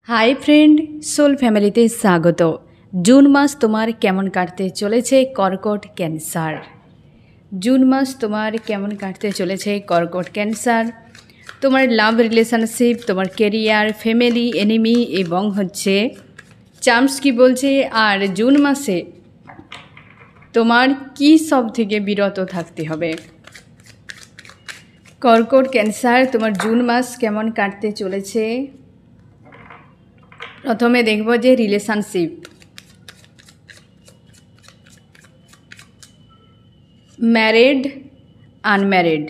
High friend soul फैमिलीते स्वागत। जून मास तुम्हार केमन काटते चलेछे कर्कट कैंसार। जून मास तुम्हार केमन काटते चलेछे कर्कट कैंसार। तुम्हार लाभ रिलेशनशिप, तुम्हार कैरियर, फैमिली, एनिमी एवं होच्छे चार्म्स की बोलछे। और जून मासे तुम्हार की सब थेके बिरत थाकते हबे। कर्कट कैंसार तुम्हार जून मास केमन काटते चलेछे। प्रथमे देखब जे रिलेशनशिप, मैरिड आनमैरिड।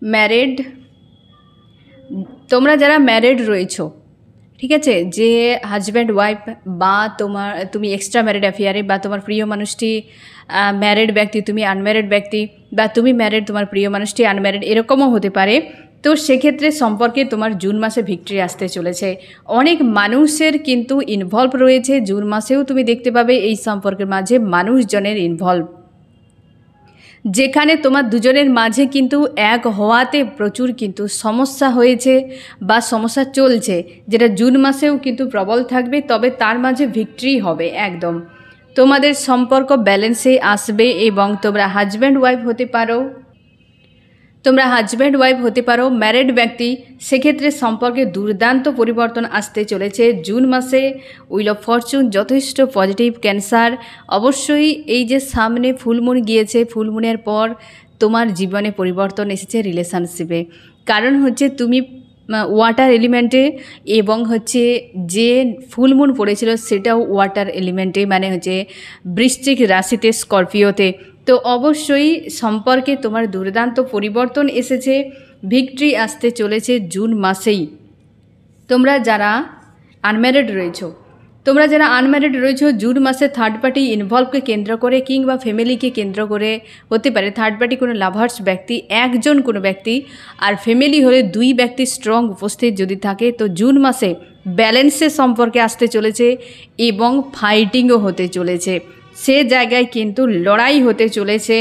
मैरिड तोमरा जारा मैरिड रयेछो, ठीक आछे, जे हाजबैंड वाइफ बा तोमार तुमी एक्सट्रा मैरिड अफेयारे बा तोमार प्रिय मानुषटी मैरिड व्यक्ति, तुमी आनमैरिड व्यक्ति बा तुमी मैरिड तोमार प्रिय मानुषटी आनमैरिड एरकमও होते पारे। तो सेक्षेत्रे सम्पर्के तुम्हार जून मासे भिक्ट्री आसते चलेछे। अनेक मानुषेर किन्तु इनभल्व रयेछे। जून मासेও तुमी देखते पाबे এই সম্পর্কের মাঝে মানুষজনের ইনভলভ, যেখানে তোমার দুজনের মাঝে কিন্তু এক হওয়াতে প্রচুর কিন্তু সমস্যা হয়েছে বা সমস্যা চলছে, যেটা জুন মাসেও কিন্তু প্রবল থাকবে। তবে তার মাঝে ভিক্টরি হবে। একদম তোমাদের সম্পর্ক ব্যালেন্সে আসবে এবং তোমরা হাজব্যান্ড ওয়াইফ হতে পারো। তোমরা হাজব্যান্ড ওয়াইফ হতে পারো ম্যারিড ব্যক্তি, সেক্ষেত্রে সম্পর্কে দুর্দান্ত পরিবর্তন আসতে চলেছে জুন মাসে। উইল অফ ফরচুন যথেষ্ট পজিটিভ। ক্যান্সার অবশ্যই এই যে সামনে ফুলমুন গিয়েছে, ফুলমুনের পর তোমার জীবনে পরিবর্তন এসেছে রিলেশনশিপে। কারণ হচ্ছে তুমি ওয়াটার এলিমেন্টে এবং হচ্ছে যে ফুলমুন পড়েছিল সেটাও ওয়াটার এলিমেন্টে, মানে হচ্ছে বৃশ্চিক রাশিতে, স্করপিওতে। তো অবশ্যই সম্পর্কে তোমার দুর্দান্ত পরিবর্তন এসেছে, ভিক্টরি আসতে চলেছে জুন মাসেই। তোমরা যারা আনম্যারিড রয়েছো জুন মাসে থার্ড পার্টি ইনভলভকে কেন্দ্র করে কিংবা ফ্যামিলিকে কেন্দ্র করে হতে পারে। থার্ড পার্টি কোনো লাভার্স ব্যক্তি, একজন কোনো ব্যক্তি, আর ফ্যামিলি হলে দুই ব্যক্তি স্ট্রং উপস্থিত যদি থাকে, তো জুন মাসে ব্যালেন্সের সম্পর্কে আসতে চলেছে এবং ফাইটিংও হতে চলেছে। সে জায়গায় কিন্তু লড়াই হতে চলেছে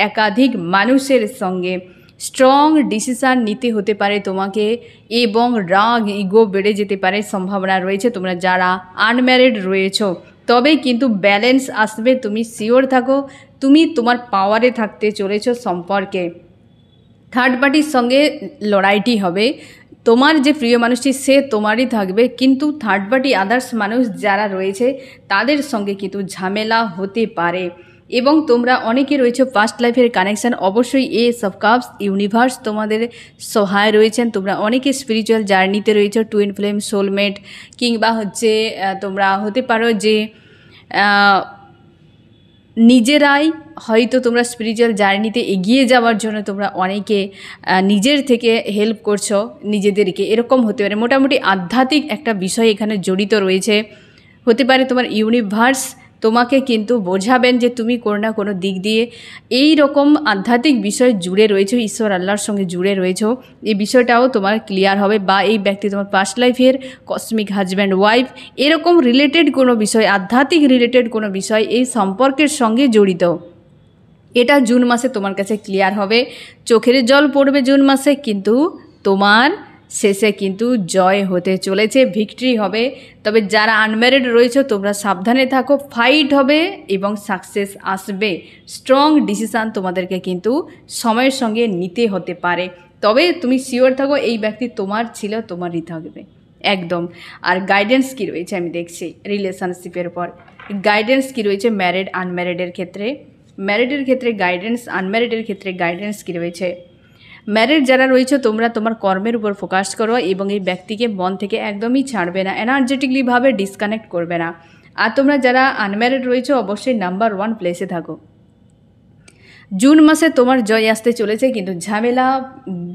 একাধিক মানুষের সঙ্গে। স্ট্রং ডিসিশান নিতে হতে পারে তোমাকে এবং রাগ ইগো বেড়ে যেতে পারে, সম্ভাবনা রয়েছে। তোমরা যারা আনম্যারিড রয়েছো তবে কিন্তু ব্যালেন্স আসবে, তুমি শিওর থাকো। তুমি তোমার পাওয়ারে থাকতে চলেছো সম্পর্কে। থার্ড পার্টির সঙ্গে লড়াইটি হবে। তোমার যে প্রিয় মানুষটি সে তোমারই থাকবে, কিন্তু থার্ড পার্টি আদার্স মানুষ যারা রয়েছে তাদের সঙ্গে কিন্তু ঝামেলা হতে পারে। এবং তোমরা অনেকে রয়েছে পাস্ট লাইফের কানেকশান, অবশ্যই এস অফ কাপস ইউনিভার্স তোমাদের সহায় রয়েছেন। তোমরা অনেকে স্পিরিচুয়াল জার্নিতে রয়েছে, টুইন ফ্লেম, সোলমেট, কিংবা হচ্ছে তোমরা হতে পারো যে নিজেরাই হয়তো তোমরা স্পিরিচুয়াল জার্নিতে এগিয়ে যাওয়ার জন্য তোমরা অনেকে নিজের থেকে হেল্প করছো নিজেদেরকে, এরকম হতে পারে। মোটামুটি আধ্যাত্মিক একটা বিষয় এখানে জড়িত রয়েছে। হতে পারে তোমার ইউনিভার্স তোমাকে কিন্তু বোঝাবেন যে তুমি কোনো না কোনো দিক দিয়ে এই রকম আধ্যাত্মিক বিষয় জুড়ে রয়েছো, ঈশ্বর আল্লাহর সঙ্গে জুড়ে রয়েছো, এই বিষয়টাও তোমার ক্লিয়ার হবে। বা এই ব্যক্তি তোমার পাস্ট লাইফের কসমিক হাজব্যান্ড ওয়াইফ, এরকম রিলেটেড কোনো বিষয়, আধ্যাত্মিক রিলেটেড কোনো বিষয় এই সম্পর্কের সঙ্গে জড়িত, এটা জুন মাসে তোমার কাছে ক্লিয়ার হবে। চোখের জল পড়বে জুন মাসে, কিন্তু তোমার শেষে কিন্তু জয় হতে চলেছে, ভিক্টরি হবে। তবে যারা আনম্যারিড রয়েছে তোমরা সাবধানে থাকো, ফাইট হবে এবং সাকসেস আসবে। স্ট্রং ডিসিশান তোমাদেরকে কিন্তু সময়ের সঙ্গে নিতে হতে পারে। তবে তুমি শিওর থাকো এই ব্যক্তি তোমার ছিল, তোমারই থাকবে একদম। আর গাইডেন্স কী রয়েছে আমি দেখছি রিলেশনশিপের পর। গাইডেন্স কী রয়েছে ম্যারিড আনম্যারিডের ক্ষেত্রে? ম্যারিডের ক্ষেত্রে গাইডেন্স, আনম্যারিডের ক্ষেত্রে গাইডেন্স কী রয়েছে? ম্যারিড যারা রয়েছে তোমরা তোমার কর্মের উপর ফোকাস করো এবং এই ব্যক্তিকে মন থেকে একদমই ছাড়বে না, এনার্জেটিকলিভাবে ডিসকানেক্ট করবে না। আর তোমরা যারা আনম্যারিড রয়েছে অবশ্যই নাম্বার 1 প্লেসে থাকো। জুন মাসে তোমার জয় আসতে চলেছে, কিন্তু ঝামেলা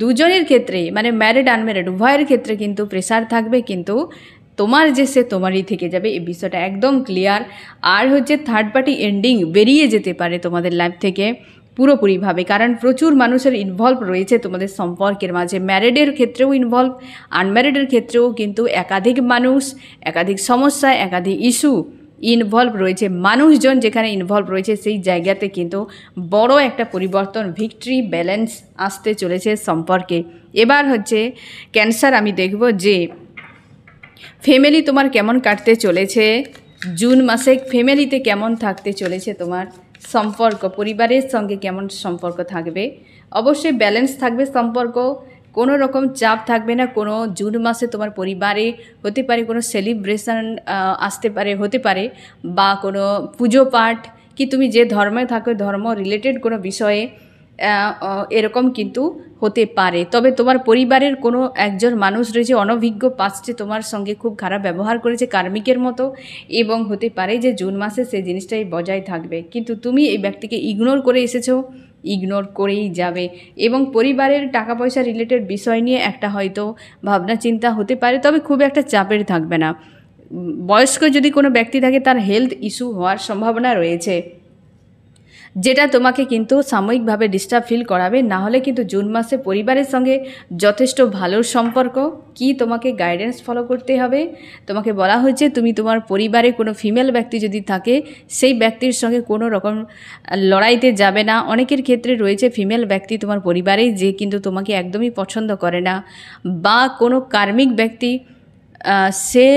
দুজনের ক্ষেত্রে, মানে ম্যারিড আনম্যারিড উভয়ের ক্ষেত্রে কিন্তু প্রেশার থাকবে, কিন্তু তোমার যে সে তোমারই থেকে যাবে, এই বিষয়টা একদম ক্লিয়ার। আর হচ্ছে থার্ড পার্টি এন্ডিং বেরিয়ে যেতে পারে তোমাদের লাইফ থেকে পুরোপুরিভাবে, কারণ প্রচুর মানুষের ইনভলভ রয়েছে তোমাদের সম্পর্কের মাঝে। ম্যারিডের ক্ষেত্রেও ইনভলভ, আনম্যারিডের ক্ষেত্রেও কিন্তু একাধিক মানুষ, একাধিক সমস্যা, একাধিক ইস্যু ইনভলভ রয়েছে, মানুষজন যেখানে ইনভলভ রয়েছে সেই জায়গাতে কিন্তু বড় একটা পরিবর্তন, ভিক্টরি, ব্যালেন্স আসতে চলেছে সম্পর্কে। এবার হচ্ছে ক্যান্সার, আমি দেখব যে ফ্যামিলি তোমার কেমন কাটতে চলেছে জুন মাসে, ফ্যামিলিতে কেমন থাকতে চলেছে তোমার সম্পর্ক, পরিবারের সঙ্গে কেমন সম্পর্ক থাকবে। অবশ্যই ব্যালেন্স থাকবে সম্পর্ক, কোনো রকম চাপ থাকবে না। কোনো জুন মাসে তোমার পরিবারে হতে পারে কোনো সেলিব্রেশন আসতে পারে, হতে পারে, বা কোনো পুজো পাঠ, কি তুমি যে ধর্মে থাকো ধর্ম রিলেটেড কোনো বিষয়ে এরকম কিন্তু হতে পারে। তবে তোমার পরিবারের কোনো একজন মানুষ রয়েছে অনভিজ্ঞ, পাস্টে তোমার সঙ্গে খুব খারাপ ব্যবহার করেছে কার্মিকের মতো, এবং হতে পারে যে জুন মাসে সেই জিনিসটাই বজায় থাকবে, কিন্তু তুমি এই ব্যক্তিকে ইগনোর করে এসেছো, ইগনোর করেই যাবে। এবং পরিবারের টাকা পয়সা রিলেটেড বিষয় নিয়ে একটা হয়তো ভাবনা চিন্তা হতে পারে, তবে খুব একটা চাপের থাকবে না। বয়স্ক যদি কোনো ব্যক্তি থাকে তার হেলথ ইস্যু হওয়ার সম্ভাবনা রয়েছে, যেটা তোমাকে কিন্তু সাময়িকভাবে ডিস্টার্ব ফিল করাবে। না হলে কিন্তু জুন মাসে পরিবারের সঙ্গে যথেষ্ট ভালো সম্পর্ক। কি তোমাকে গাইডেন্স ফলো করতে হবে, তোমাকে বলা হয়েছে তুমি তোমার পরিবারে কোনো ফিমেল ব্যক্তি যদি থাকে সেই ব্যক্তির সঙ্গে কোনো রকম লড়াইতে যাবে না। অনেকের ক্ষেত্রে রয়েছে ফিমেল ব্যক্তি তোমার পরিবারে যে কিন্তু তোমাকে একদমই পছন্দ করে না, বা কোনো কার্মিক ব্যক্তি সে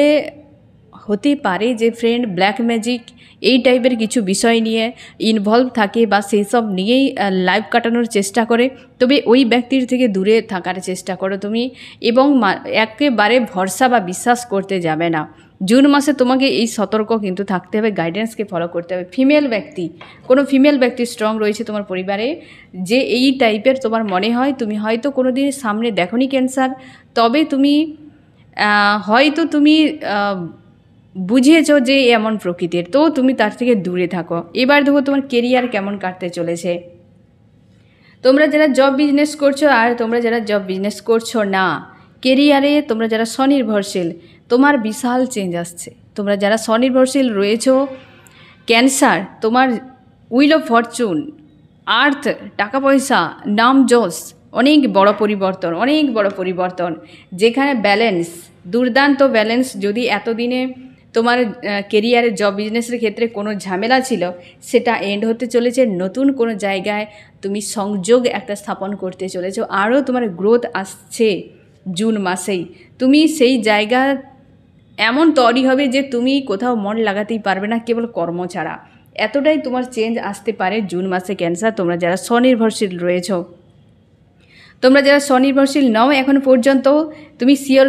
হতে পারে যে ফ্রেন্ড, ব্ল্যাক ম্যাজিক, এই টাইপের কিছু বিষয় নিয়ে ইনভলভ থাকে, বা সেই সব নিয়েই লাইফ কাটানোর চেষ্টা করে। তবে ওই ব্যক্তির থেকে দূরে থাকার চেষ্টা করো তুমি, এবং একেবারে ভরসা বা বিশ্বাস করতে যাবে না। জুন মাসে তোমাকে এই সতর্ক কিন্তু থাকতে হবে, গাইডেন্সকে ফলো করতে হবে। ফিমেল ব্যক্তি, কোনো ফিমেল ব্যক্তি স্ট্রং রয়েছে তোমার পরিবারে, যে এই টাইপের তোমার মনে হয়, তুমি হয়তো কোনো দিন সামনে দেখোনি ক্যান্সার, তবে তুমি হয়তো তুমি বুঝিয়েছো যে এমন প্রকৃতির, তো তুমি তার থেকে দূরে থাকো। এবার দেখো তোমার কেরিয়ার কেমন কাটতে চলেছে। তোমরা যারা জব বিজনেস করছো আর তোমরা যারা জব বিজনেস করছো না, কেরিয়ারে তোমরা যারা স্বনির্ভরশীল, তোমার বিশাল চেঞ্জ আসছে। তোমরা যারা স্বনির্ভরশীল রয়েছো ক্যান্সার, তোমার উইল অফ ফরচুন, আর্থ, টাকা পয়সা, নাম যশ, অনেক বড় পরিবর্তন, অনেক বড় পরিবর্তন, যেখানে ব্যালেন্স, দুর্দান্ত ব্যালেন্স। যদি এতদিনে তোমার কেরিয়ারের জব বিজনেসের ক্ষেত্রে কোনো ঝামেলা ছিল, সেটা এন্ড হতে চলেছে। নতুন কোনো জায়গায় তুমি সংযোগ একটা স্থাপন করতে চলেছো, আরও তোমার গ্রোথ আসছে জুন মাসেই। তুমি সেই জায়গা এমন তৈরি হবে যে তুমি কোথাও মন লাগাতেই পারবে না, কেবল কর্ম ছাড়া। এতটাই তোমার চেঞ্জ আসতে পারে জুন মাসে ক্যান্সার, তোমরা যারা স্বনির্ভরশীল রয়েছো। তোমরা যারা স্বনির্ভরশীল নও এখন পর্যন্ত, তুমি শিওর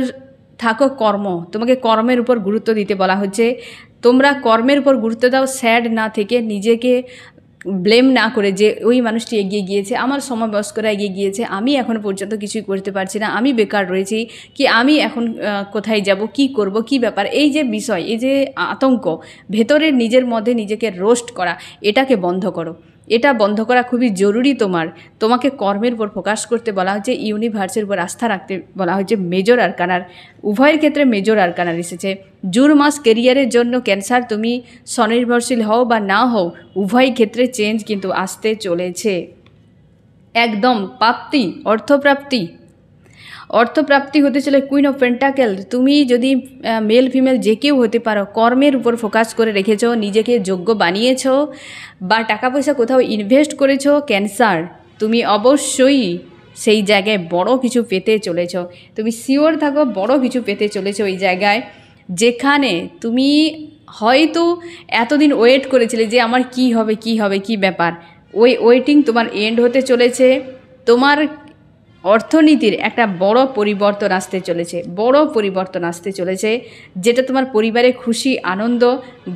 থাকো কর্ম, তোমাকে কর্মের উপর গুরুত্ব দিতে বলা হচ্ছে। তোমরা কর্মের উপর গুরুত্ব দাও, স্যাড না থেকে, নিজেকে ব্লেম না করে যে ওই মানুষটি এগিয়ে গিয়েছে, আমার সমবয়স্করা এগিয়ে গিয়েছে, আমি এখনও পর্যন্ত কিছুই করতে পারছি না, আমি বেকার রয়েছি, কি আমি এখন কোথায় যাব, কি করব, কি ব্যাপার, এই যে বিষয়, এই যে আতঙ্ক ভেতরের নিজের মধ্যে নিজেকে রোস্ট করা, এটাকে বন্ধ করো। এটা বন্ধ করা খুবই জরুরি। তোমাকে কর্মের উপর ফোকাস করতে বলা হচ্ছে, ইউনিভার্সের উপর আস্থা রাখতে বলা হচ্ছে। মেজর আরকানার, উভয়ের ক্ষেত্রে মেজর আরকানার এসেছে। জুন মাস কেরিয়ারের জন্য ক্যান্সার, তুমি স্বনির্ভরশীল হও বা না হও, উভয় ক্ষেত্রে চেঞ্জ কিন্তু আসতে চলেছে। একদম প্রাপ্তি, অর্থপ্রাপ্তি হতে চলে। কুইন অফ পেন্টাকেল, তুমি যদি মেল ফিমেল যে কেউ হতে পারো, কর্মের উপর ফোকাস করে রেখেছো, নিজেকে যোগ্য বানিয়েছো, বা টাকা পয়সা কোথাও ইনভেস্ট করেছো ক্যান্সার, তুমি অবশ্যই সেই জায়গায় বড় কিছু পেতে চলেছো। তুমি শিওর থাকো বড় কিছু পেতে চলেছো ওই জায়গায়, যেখানে তুমি হয়তো এতদিন ওয়েট করেছিলে যে আমার কি হবে, কি হবে, কি ব্যাপার। ওই ওয়েটিং তোমার এন্ড হতে চলেছে। তোমার অর্থনীতির একটা বড় পরিবর্তন আসতে চলেছে, বড় পরিবর্তন আসতে চলেছে, যেটা তোমার পরিবারে খুশি আনন্দ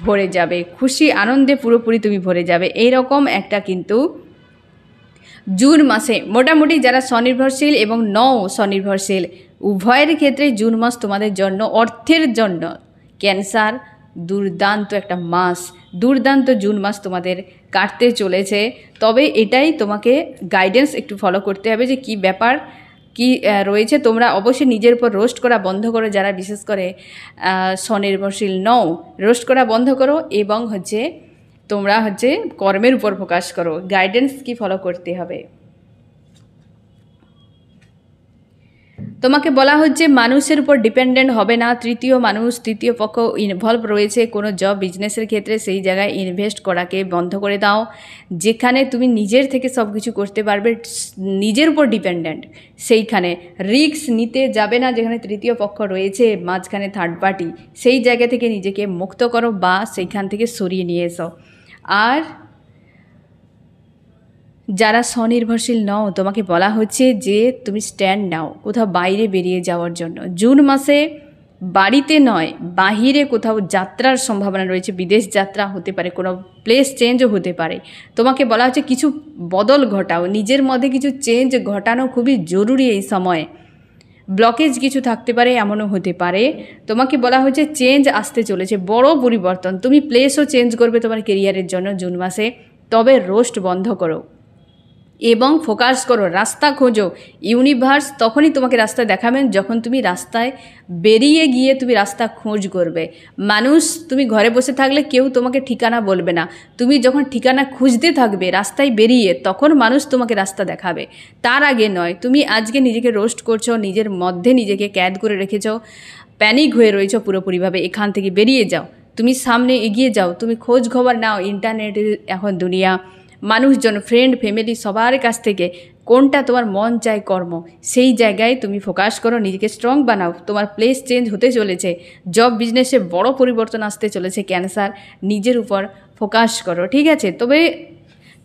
ভরে যাবে, খুশি আনন্দে পুরোপুরি তুমি ভরে যাবে। এই রকম একটা কিন্তু জুন মাসে মোটামুটি যারা স্বনির্ভরশীল এবং নও স্বনির্ভরশীল, উভয়ের ক্ষেত্রে জুন মাস তোমাদের জন্য, অর্থের জন্য ক্যান্সার দুর্দান্ত একটা মাস, দুর্দান্ত জুন মাস তোমাদের কাটতে চলেছে। তবে এটাই তোমাকে গাইডেন্স একটু ফলো করতে হবে যে কি ব্যাপার, কি রয়েছে। তোমরা অবশ্যই নিজের উপর রোস্ট করা বন্ধ করো, যারা বিশেষ করে স্বনির্ভরশীল নও, রোস্ট করা বন্ধ করো, এবং তোমরা কর্মের উপর ফোকাস করো। গাইডেন্স কি ফলো করতে হবে। তোমাকে বলা হচ্ছে মানুষের উপর ডিপেন্ডেন্ট হবে না, তৃতীয় মানুষ তৃতীয় পক্ষ ইনভলভ রয়েছে কোনো জব বিজনেসের ক্ষেত্রে, সেই জায়গায় ইনভেস্ট করাকে বন্ধ করে দাও। যেখানে তুমি নিজের থেকে সব কিছু করতে পারবে, নিজের উপর ডিপেন্ডেন্ট, সেইখানে রিস্ক নিতে যাবে না। যেখানে তৃতীয় পক্ষ রয়েছে, মাঝখানে থার্ড পার্টি, সেই জায়গা থেকে নিজেকে মুক্ত করো বা সেইখান থেকে সরিয়ে নিয়ে এসো। আর যারা স্বনির্ভরশীল নও, তোমাকে বলা হচ্ছে যে তুমি স্ট্যান্ড নাও কোথাও বাইরে বেরিয়ে যাওয়ার জন্য। জুন মাসে বাড়িতে নয়, বাহিরে কোথাও যাত্রার সম্ভাবনা রয়েছে, বিদেশ যাত্রা হতে পারে, কোনো প্লেস চেঞ্জও হতে পারে। তোমাকে বলা হচ্ছে কিছু বদল ঘটাও, নিজের মধ্যে কিছু চেঞ্জ ঘটানো খুবই জরুরি এই সময়। ব্লকেজ কিছু থাকতে পারে, এমনও হতে পারে। তোমাকে বলা হচ্ছে চেঞ্জ আসতে চলেছে, বড় পরিবর্তন। তুমি প্লেসও চেঞ্জ করবে তোমার কেরিয়ারের জন্য জুন মাসে। তবে রোস্ট বন্ধ করো এবং ফোকাস করো, রাস্তা খোঁজো। ইউনিভার্স তখনই তোমাকে রাস্তা দেখাবেন যখন তুমি রাস্তায় বেরিয়ে গিয়ে তুমি রাস্তা খোঁজ করবে। মানুষ, তুমি ঘরে বসে থাকলে কেউ তোমাকে ঠিকানা বলবে না। তুমি যখন ঠিকানা খুঁজতে থাকবে রাস্তায় বেরিয়ে, তখন মানুষ তোমাকে রাস্তা দেখাবে, তার আগে নয়। তুমি আজকে নিজেকে রোস্ট করছো, নিজের মধ্যে নিজেকে ক্যাদ করে রেখেছ, প্যানিক হয়ে রয়েছ পুরোপুরিভাবে। এখান থেকে বেরিয়ে যাও, তুমি সামনে এগিয়ে যাও, তুমি খোঁজ খবর নাও। ইন্টারনেটের এখন দুনিয়া, মানুষজন, ফ্রেন্ড, ফ্যামিলি, সবার কাছ থেকে কোনটা তোমার মন চায় কর্ম, সেই জায়গায় তুমি ফোকাস করো, নিজেকে স্ট্রং বানাও। তোমার প্লেস চেঞ্জ হতে চলেছে, জব বিজনেসে বড় পরিবর্তন আসতে চলেছে। ক্যান্সার, নিজের উপর ফোকাস করো, ঠিক আছে? তবে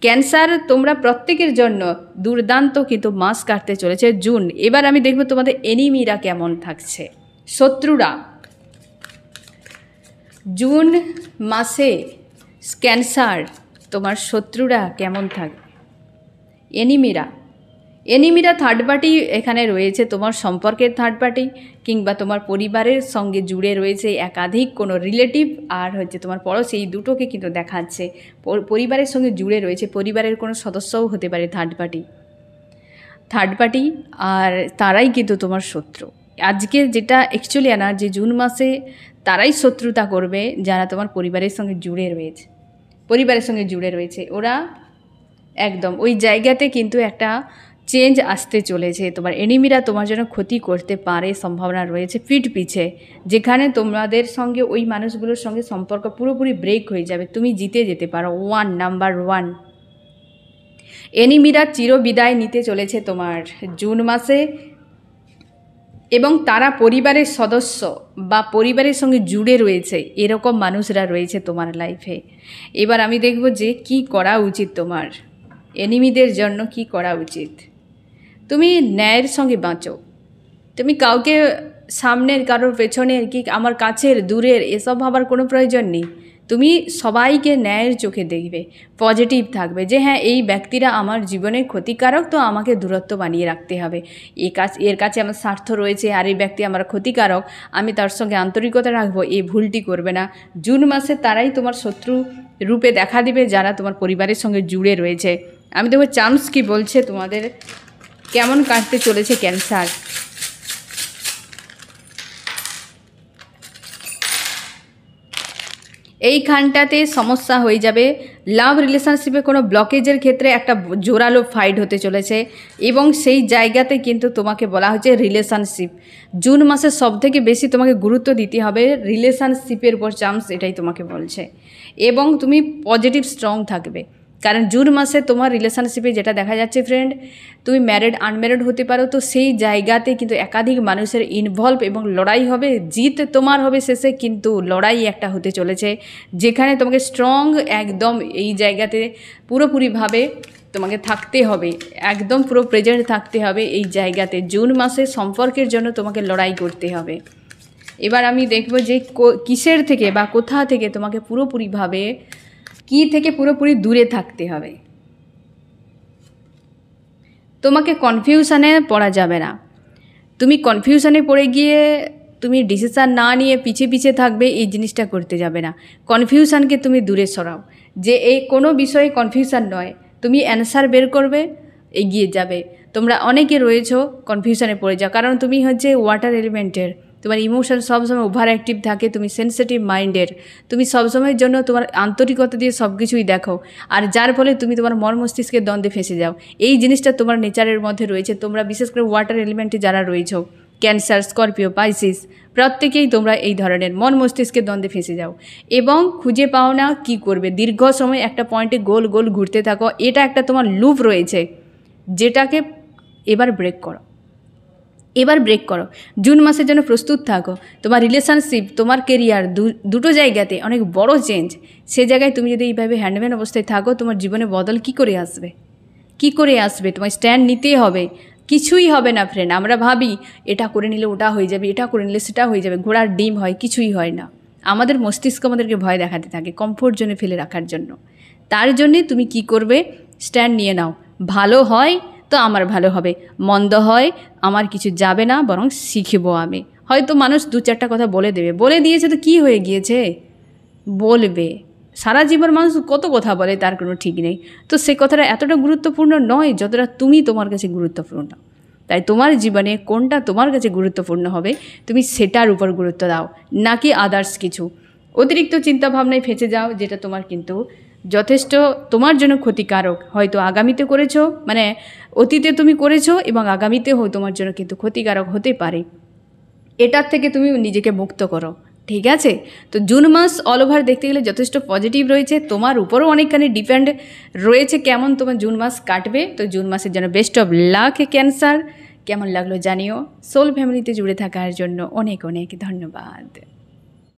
ক্যান্সার, তোমরা প্রত্যেকের জন্য দুর্দান্ত কিন্তু মাস কাটতে চলেছে জুন। এবার আমি দেখব তোমাদের এনিমিরা কেমন থাকছে, শত্রুরা। জুন মাসে ক্যান্সার, তোমার শত্রুরা কেমন থাকবে? এনিমিরা থার্ড পার্টি এখানে রয়েছে, তোমার সম্পর্কের থার্ড পার্টি, কিংবা তোমার পরিবারের সঙ্গে জুড়ে রয়েছে একাধিক কোনো রিলেটিভ আর তোমার পড়োশি, এই দুটোকে কিন্তু দেখাচ্ছে। পরিবারের সঙ্গে জুড়ে রয়েছে, পরিবারের কোনো সদস্যও হতে পারে থার্ড পার্টি, আর তারাই কিন্তু তোমার শত্রু। আজকে যেটা অ্যাকচুয়ালি যে জুন মাসে তারাই শত্রুতা করবে যারা তোমার পরিবারের সঙ্গে জুড়ে রয়েছে। ওরা একদম ওই জায়গাতে কিন্তু একটা চেঞ্জ আসতে চলেছে। তোমার এনিমিরা তোমার জন্য ক্ষতি করতে পারে, সম্ভাবনা রয়েছে পিঠ পিছে, যেখানে তোমাদের সঙ্গে ওই মানুষগুলোর সঙ্গে সম্পর্ক পুরোপুরি ব্রেক হয়ে যাবে, তুমি জিতে যেতে পারো। নাম্বার 1, এনিমিরা চিরবিদায় নিতে চলেছে তোমার জুন মাসে, এবং তারা পরিবারের সদস্য বা পরিবারের সঙ্গে জুড়ে রয়েছে, এরকম মানুষরা রয়েছে তোমার লাইফে। এবার আমি দেখব যে কি করা উচিত তোমার এনিমিদের জন্য, কি করা উচিত। তুমি ন্যায়ের সঙ্গে বাঁচো, তুমি কাউকে সামনের, কারোর পেছনের, কি আমার কাছের, দূরের, এসব ভাবার কোনো প্রয়োজন নেই। তুমি সবাইকে ন্যায়ের চোখে দেখবে, পজিটিভ থাকবে, যে হ্যাঁ এই ব্যক্তিরা আমার জীবনে ক্ষতিকারক, তো আমাকে দূরত্ব বানিয়ে রাখতে হবে। এর কাছে আমার স্বার্থ রয়েছে, আর এই ব্যক্তি আমার ক্ষতিকারক, আমি তার সঙ্গে আন্তরিকতা রাখবো, এই ভুলটি করবে না। জুন মাসে তারাই তোমার শত্রু রূপে দেখা দিবে যারা তোমার পরিবারের সঙ্গে জুড়ে রয়েছে। আমি দেখব চান্স কি বলছে, তোমাদের কেমন কাটতে চলেছে ক্যান্সার। এইখানটাতে সমস্যা হয়ে যাবে। লাভ রিলেশনশিপে কোনো ব্লকেজের ক্ষেত্রে একটা জোরালো ফাইট হতে চলেছে, এবং সেই জায়গাতে কিন্তু তোমাকে বলা হচ্ছে রিলেশনশিপ জুন মাসে সবথেকে বেশি তোমাকে গুরুত্ব দিতে হবে, রিলেশনশিপের উপর চান্স এটাই তোমাকে বলছে। এবং তুমি পজিটিভ স্ট্রং থাকবে, কারণ জুন মাসে তোমার রিলেশনশিপে যেটা দেখা যাচ্ছে ফ্রেন্ড, তুমি ম্যারিড আনম্যারিড হতে পারো, তো সেই জায়গাতে কিন্তু একাধিক মানুষের ইনভলভ এবং লড়াই হবে। জিত তোমার হবে শেষে, কিন্তু লড়াই একটা হতে চলেছে, যেখানে তোমাকে স্ট্রং একদম এই জায়গাতে পুরোপুরিভাবে তোমাকে থাকতে হবে, একদম পুরো প্রেজেন্ট থাকতে হবে এই জায়গাতে। জুন মাসে সম্পর্কের জন্য তোমাকে লড়াই করতে হবে। এবার আমি দেখব যে কিসের থেকে বা কোথা থেকে তোমাকে পুরোপুরিভাবে পুরোপুরি দূরে থাকতে হবে। তোমাকে কনফিউশনে পড়া যাবে না। তুমি কনফিউশনে পড়ে গিয়ে তুমি ডিসিশান না নিয়ে পিছিয়ে থাকবে, এই জিনিসটা করতে যাবে না। কনফিউশনকে তুমি দূরে সরাও, যে এই কোনো বিষয়ে কনফিউশন নয়, তুমি অ্যান্সার বের করবে, এগিয়ে যাবে। তোমরা অনেকে রয়েছো কনফিউশনে পড়ে যাও, কারণ তুমি ওয়াটার এলিমেন্টের, তোমার ইমোশন সবসময় ওভার অ্যাক্টিভ থাকে, তুমি সেন্সিটিভ মাইন্ডের, তুমি সবসময়ের জন্য তোমার আন্তরিকতা দিয়ে সব কিছুই দেখো, আর যার ফলে তুমি তোমার মন মস্তিষ্কের দ্বন্দ্বে ফেসে যাও। এই জিনিসটা তোমার নেচারের মধ্যে রয়েছে। তোমরা বিশেষ করে ওয়াটার এলিমেন্টে যারা রয়েছো, ক্যান্সার, স্করপিও, পাইসিস প্রত্যেকেই তোমরা এই ধরনের মন মস্তিষ্কের দ্বন্দ্বে ফেঁসে যাও এবং খুঁজে পাও না কি করবে। দীর্ঘ সময় একটা পয়েন্টে গোল গোল ঘুরতে থাকো, এটা একটা তোমার লুপ রয়েছে, যেটাকে এবার ব্রেক করো। এবার ব্রেক করো। জুন মাসের জন্য প্রস্তুত থাকো। তোমার রিলেশনশিপ, তোমার কেরিয়ার, দুটো জায়গাতে অনেক বড় চেঞ্জ। সে জায়গায় তুমি যদি এইভাবে হ্যান্ডম্যান অবস্থায় থাকো, তোমার জীবনে বদল কি করে আসবে? কি করে আসবে? তোমার স্ট্যান্ড নিতেই হবে। কিছুই হবে না ফ্রেন্ড। আমরা ভাবি এটা করে নিলে ওটা হয়ে যাবে, এটা করে নিলে সেটা হয়ে যাবে, ঘোড়ার ডিম হয়, কিছুই হয় না। আমাদের মস্তিষ্ক আমাদেরকে ভয় দেখাতে থাকে কমফোর্ট জোনে ফেলে রাখার জন্য। তার জন্যে তুমি কি করবে? স্ট্যান্ড নিয়ে নাও। ভালো হয় তো আমার ভালো হবে, মন্দ হয় আমার কিছু যাবে না, বরং শিখবো আমি। হয়তো মানুষ দু চারটা কথা বলে দেবে, বলে দিয়েছে তো কি হয়ে গিয়েছে, বলবে। সারা জীবন মানুষ কত কথা বলে, তার কোনো ঠিক নেই। তো সে কথাটা এতটা গুরুত্বপূর্ণ নয় যতটা তুমি তোমার কাছে গুরুত্বপূর্ণ। তাই তোমার জীবনে কোনটা তোমার কাছে গুরুত্বপূর্ণ হবে, তুমি সেটার উপর গুরুত্ব দাও, নাকি আদার্স কিছু। অতিরিক্ত চিন্তাভাবনায় ফেঁসে যাও, যেটা তোমার কিন্তু যথেষ্ট তোমার জন্য ক্ষতিকারক। হয়তো আগামীতে করেছো, মানে অতীতে তুমি করেছো, এবং আগামীতেও তোমার জন্য কিন্তু ক্ষতিকারক হতে পারে। এটার থেকে তুমি নিজেকে মুক্ত করো, ঠিক আছে? তো জুন মাস অল ওভার দেখতে গেলে যথেষ্ট পজিটিভ রয়েছে। তোমার উপরও অনেকখানি ডিপেন্ড রয়েছে কেমন তোমার জুন মাস কাটবে। তো জুন মাসের জন্য বেস্ট অফ লাক ক্যান্সার। কেমন লাগলো জানিও। সোল ফ্যামিলিতে জুড়ে থাকার জন্য অনেক অনেক ধন্যবাদ।